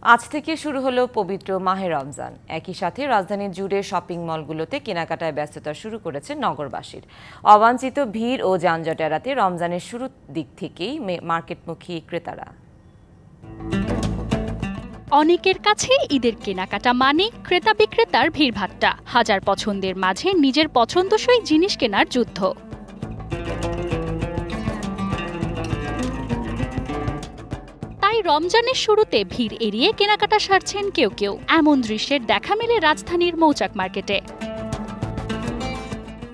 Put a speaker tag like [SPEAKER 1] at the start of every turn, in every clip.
[SPEAKER 1] আজ থেকে শুরু হলো পবিত্র মাহে রমজান। একই সাথে রাজধানীর জুড়ে শপিং মলগুলোতে কেনাকাটায় ব্যস্ততা শুরু করেছে নগরবাসীর। অবাঞ্ছিত ভিড় ও যানজট এড়াতে রমজানের শুরুর দিক থেকেই মার্কেটমুখী ক্রেতারা।
[SPEAKER 2] অনেকের কাছে ঈদের কেনাকাটা মানে ক্রেতা বিক্রেতার ভিড়ভাট্টা, হাজার পছন্দের মাঝে নিজের পছন্দসই জিনিস কেনার যুদ্ধ। তাই রমজানের শুরুতে ভিড় এড়িয়ে কেনাকাটা সারছেন কেউ কেউ। এমন দৃশ্যের দেখা মেলে রাজধানীর মৌচাক মার্কেটে।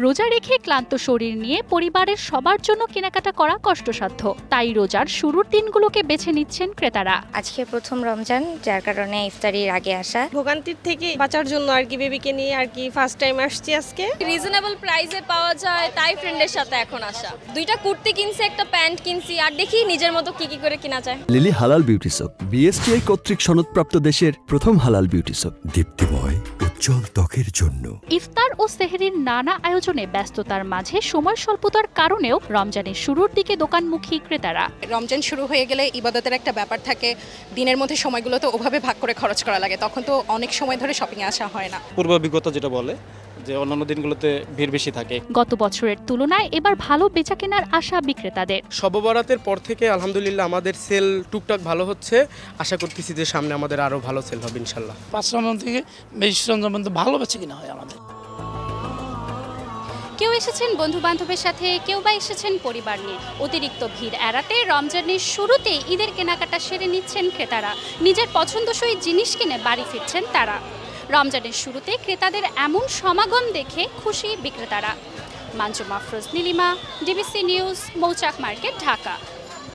[SPEAKER 2] রোজা রেখে ক্লান্ত শরীর নিয়ে পরিবারের সবার জন্য কেনাকাটা করা কষ্টসাধ্য, তাই রোজার শুরুর দিনগুলোকে বেছে নিচ্ছেন ক্রেতারা।
[SPEAKER 3] আজকে প্রথম রমজান, যার কারণে ইফতারির আগে আসা।
[SPEAKER 4] ভোগান্তির থেকে বাঁচার জন্য বেবিকে নিয়ে ফার্স্ট টাইম আসছি আজকে।
[SPEAKER 5] রিজনেবল প্রাইসে পাওয়া যায় তাই ফ্রেন্ডের সাথে এখন আসা। দুইটা কুর্তি কিনছি, একটা প্যান্ট কিনছি, আর দেখি নিজের মতো কি করে কিনা যায়।
[SPEAKER 6] লিলি হালাল বিউটি সোপ, বিএসটিআই কর্তৃক সনদপ্রাপ্ত দেশের প্রথম হালাল বিউটি সোপ, দীপ্তিময় উজ্জ্বল ত্বকের জন্য।
[SPEAKER 2] ইফতার ও সেহরির নানা আয়োজনে ব্যস্ততার মাঝে সময় স্বল্পতার কারণেও রমজানের শুরুর দিকে দোকানমুখী ক্রেতারা।
[SPEAKER 7] রমজান শুরু হয়ে গেলে ইবাদতের একটা ব্যাপার থাকে, দিনের মধ্যে সময়গুলো তো ওভাবে ভাগ করে খরচ করা লাগে, তখন তো অনেক সময় ধরে শপিং এ আসা হয় না।
[SPEAKER 8] পূর্ব অভিজ্ঞতা যেটা বলে যে অন্যান্য দিনগুলোতে ভিড় বেশি থাকে।
[SPEAKER 2] গত বছরের তুলনায় এবার ভালো বেচাকেনার আশা বিক্রেতাদের।
[SPEAKER 9] শবে বরাতের পর থেকে আলহামদুলিল্লাহ আমাদের সেল টুকটাক ভালো হচ্ছে। আশা করতেছি যে সামনে আমাদের আরো ভালো সেল হবে ইনশাল্লাহ।
[SPEAKER 10] 5 রমজান থেকে 20 রমজান পর্যন্ত ভালো বেচাকেনা হয় আমাদের।
[SPEAKER 2] কেউ এসেছেন বন্ধু বান্ধবের সাথে, কেউ বা এসেছেন পরিবার নিয়ে। অতিরিক্ত ভিড় এড়াতে রমজানের শুরুতে ঈদের কেনাকাটা সেরে নিচ্ছেন ক্রেতারা। নিজের পছন্দসই জিনিস কিনে বাড়ি ফিরছেন তারা। রমজানের শুরুতে ক্রেতাদের এমন সমাগম দেখে খুশি বিক্রেতারা। মাঞ্জু মাফরোজ, নীলিমা, ডিবিসি নিউজ, মৌচাক মার্কেট, ঢাকা।